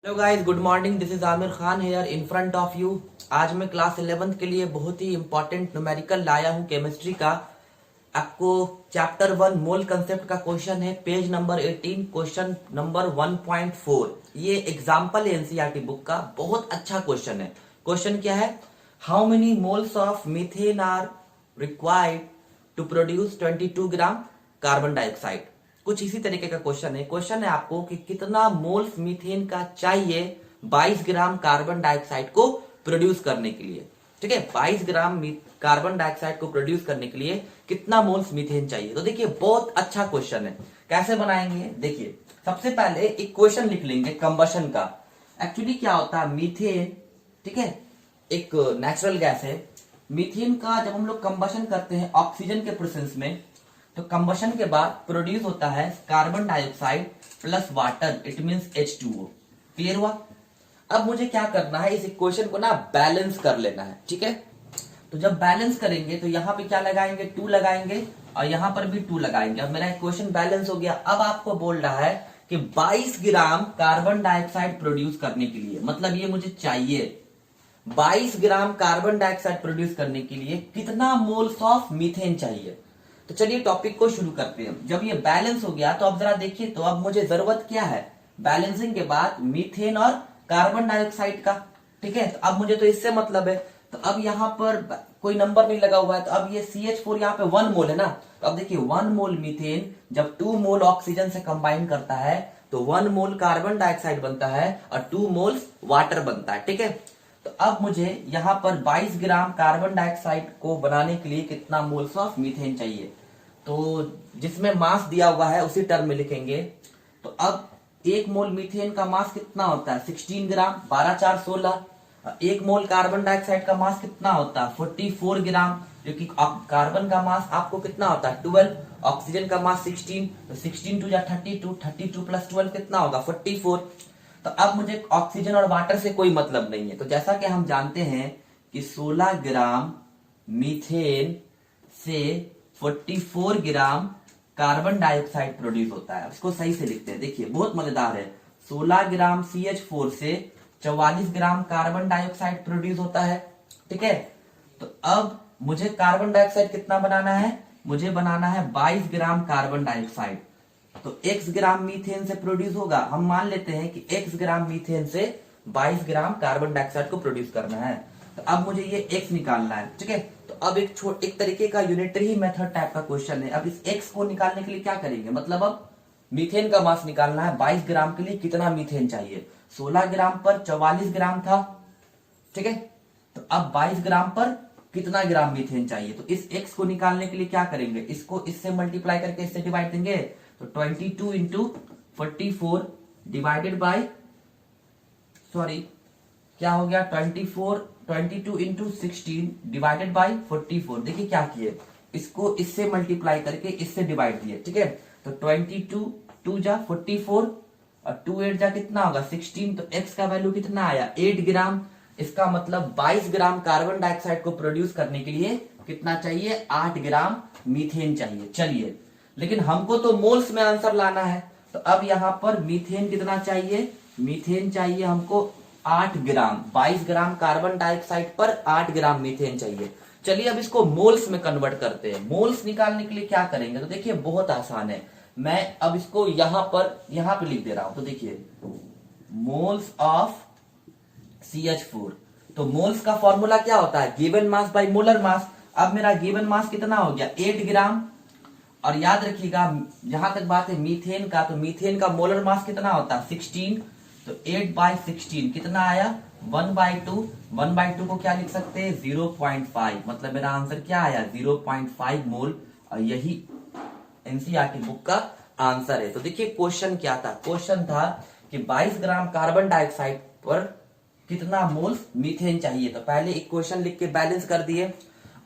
Hello guys, good morning. This is Aamir Khan here in front of you. आज मैं class 11th के लिए बहुत ही इंपॉर्टेंट न्यूमेरिकल लाया हूं केमिस्ट्री का। आपको चैप्टर 1 मोल कंसेप्ट का क्वेश्चन है, पेज नंबर 18, क्वेश्चन नंबर 1.4। ये एग्जाम्पल है एनसीईआरटी बुक का, बहुत अच्छा क्वेश्चन है। क्वेश्चन क्या है? How many moles of methane are required to produce 22 gram carbon dioxide. कुछ इसी तरीके का क्वेश्चन है आपको कि कितना मोल्स मीथेन का चाहिए 22 ग्राम कार्बन डाइऑक्साइड को प्रोड्यूस करने के लिए। ठीक है, 22 ग्राम कार्बन डाइऑक्साइड को प्रोड्यूस करने के लिए कितना मोल्स मीथेन चाहिए। तो देखिए, बहुत अच्छा क्वेश्चन है। कैसे बनाएंगे? देखिए, सबसे पहले एक क्वेश्चन लिख लेंगे कंबशन का। एक्चुअली क्या होता है, मीथेन, ठीक है, एक नेचुरल गैस है। मीथेन का जब हम लोग कंबशन करते हैं ऑक्सीजन के प्रेजेंस में, तो कंबशन के बाद प्रोड्यूस होता है carbon dioxide plus water, it means H2O। Clear हुआ? अब मुझे क्या करना है, इस इक्वेशन को ना बैलेंस कर लेना है। ठीक है, तो जब बैलेंस करेंगे तो यहां पे क्या लगाएंगे, 2 लगाएंगे, और यहां पर भी 2 लगाएंगे। अब मेरा इक्वेशन बैलेंस हो गया। अब आपको बोल रहा है कि 22 ग्राम कार्बन डाइऑक्साइड प्रोड्यूस करने के लिए, मतलब ये मुझे चाहिए 22 ग्राम कार्बन डाइऑक्साइड प्रोड्यूस करने के लिए कितना मोल्स ऑफ मीथेन चाहिए। तो चलिए टॉपिक को शुरू करते हैं। जब ये बैलेंस हो गया तो अब जरा देखिए, तो अब मुझे जरूरत क्या है बैलेंसिंग के बाद, मीथेन और कार्बन डाइऑक्साइड का। ठीक है, तो अब मुझे तो इससे मतलब है। तो अब यहां पर कोई नंबर नहीं लगा हुआ है, तो अब ये CH4 यहाँ पे 1 मोल है ना। तो अब देखिए, 1 मोल मीथेन जब 2 मोल ऑक्सीजन से कंबाइन करता है तो 1 मोल कार्बन डाइऑक्साइड बनता है और 2 मोल्स वाटर बनता है। ठीक है, तो अब मुझे यहां पर 22 ग्राम कार्बन डाइऑक्साइड को बनाने के लिए कितना मोल्स ऑफ मीथेन चाहिए। तो जिसमें मास दिया हुआ है उसी टर्म में लिखेंगे। तो अब 1 मोल मीथेन का मास कितना होता है, 16 ग्राम, 12 4 16। 1 मोल कार्बन डाइऑक्साइड का मास कितना होता है, 44 ग्राम, क्योंकि कार्बन का मास आपको कितना होता है 12, ऑक्सीजन का मास 16, तो 16 2 32, 32 प्लस 12 कितना होगा 44। तो अब मुझे ऑक्सीजन और वाटर से कोई मतलब नहीं है। तो जैसा कि हम जानते हैं कि 16 ग्राम मीथेन से 44 ग्राम कार्बन डाइऑक्साइड प्रोड्यूस होता है। इसको सही से लिखते हैं, देखिए बहुत मजेदार है। 16 ग्राम CH4 से 44 ग्राम कार्बन डाइऑक्साइड प्रोड्यूस होता है। ठीक है, तो अब मुझे कार्बन डाइऑक्साइड कितना बनाना है, मुझे बनाना है 22 ग्राम कार्बन डाइऑक्साइड। तो x ग्राम मीथेन से प्रोड्यूस होगा, हम मान लेते हैं कि x ग्राम मीथेन से 22 ग्राम कार्बन डाइऑक्साइड को प्रोड्यूस करना है। तो अब मुझे ये x निकालना है। ठीक है, तो अब एक तरीके का यूनिटरी मेथड टाइप का क्वेश्चन है। अब इस x को निकालने के लिए क्या करेंगे, मतलब अब मीथेन का मास निकालना है। 22 ग्राम के लिए कितना मीथेन चाहिए, 16 ग्राम पर 44 ग्राम था। ठीक है, तो अब 22 ग्राम पर कितना ग्राम मीथेन चाहिए। तो इस x को निकालने के लिए क्या करेंगे, इसको इससे मल्टीप्लाई करके इससे डिवाइड देंगे। तो 22 इंटू 44 डिवाइडेड बाई, सॉरी क्या हो गया, 22 इंटू 16 डिवाइडेड बाई 44। देखिए क्या किए, इसको इससे मल्टीप्लाई करके इससे डिवाइड दिए। ठीक है, तो 22 2 जा 44 और 2 8 जा कितना होगा 16। तो x का वैल्यू कितना आया 8 ग्राम। इसका मतलब 22 ग्राम कार्बन डाइऑक्साइड को प्रोड्यूस करने के लिए कितना चाहिए, 8 ग्राम मीथेन चाहिए। चलिए, लेकिन हमको तो मोल्स में आंसर लाना है। तो अब यहां पर मीथेन कितना चाहिए, मीथेन चाहिए हमको 8 ग्राम। 22 ग्राम कार्बन डाइऑक्साइड पर 8 ग्राम मीथेन चाहिए। चलिए अब इसको मोल्स में कन्वर्ट करते हैं। मोल्स निकालने के लिए क्या करेंगे, तो देखिए बहुत आसान है। मैं अब इसको यहां पे लिख दे रहा हूं। तो देखिए, मोल्स ऑफ CH4। तो मोल्स का फॉर्मूला क्या होता है, given mass by molar mass. अब मेरा गिवन मास कितना हो गया 8 ग्राम। और याद रखिएगा, जहां तक बात है मीथेन का, तो मीथेन का मोलर मास कितना होता है 16। तो 8/16 कितना आया 1/2। 1/2 को क्या लिख सकते हैं 0.5, मतलब मेरा आंसर क्या आया 0.5 मोल। और यही एनसीईआरटी बुक का आंसर है। तो देखिए क्वेश्चन क्या था, क्वेश्चन था कि 22 ग्राम कार्बन डाइऑक्साइड पर कितना मोल्स मीथेन चाहिए। तो पहले इक्वेशन लिख के बैलेंस कर दिए,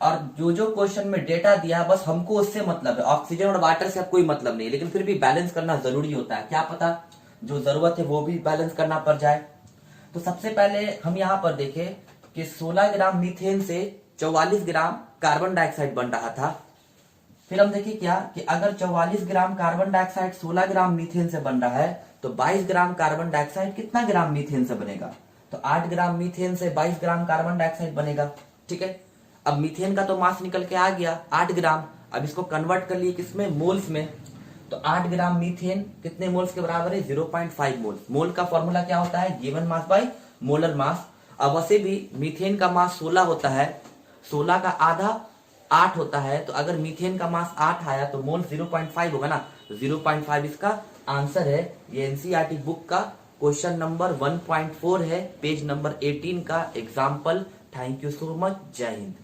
और जो जो क्वेश्चन में डेटा दिया बस हमको उससे मतलब है, ऑक्सीजन और वाटर से अब कोई मतलब नहीं, लेकिन फिर भी बैलेंस करना जरूरी होता है। क्या पता जो जरूरत है वो भी बैलेंस करना पड़ जाए। तो सबसे पहले हम यहाँ पर देखें कि 16 ग्राम मीथेन से 44 ग्राम कार्बन डाइऑक्साइड बन रहा था। फिर हम देखिए क्या कि अगर 44 ग्राम कार्बन डाइऑक्साइड 16 ग्राम मीथेन से बन रहा है तो 22 ग्राम कार्बन डाइऑक्साइड कितना ग्राम मीथेन से बनेगा? तो 8 ग्राम मीथेन से 22 ग्राम कार्बन डाइऑक्साइड बनेगा। ठीक है, अब मीथेन का तो मास निकल के आ गया 8 ग्राम। अब इसको कन्वर्ट कर लिए किसमें? मोल्स में। तो 8 ग्राम मीथेन कितने मोल्स के बराबर है? 0.5 मोल्स। मोल का फॉर्मूला क्या होता है? Given mass by molar mass. अब वैसे भी मीथेन का मास 16 होता है, 16 का आधा 8 होता है, तो अगर मीथेन का मास 8 आया तो मोल 0.5 होगा ना, 0.5 इसका आंसर है। ये एनसीईआरटी बुक का क्वेश्चन नंबर 1.4 है, पेज नंबर 18 का example. Thank you so much. जय हिंद।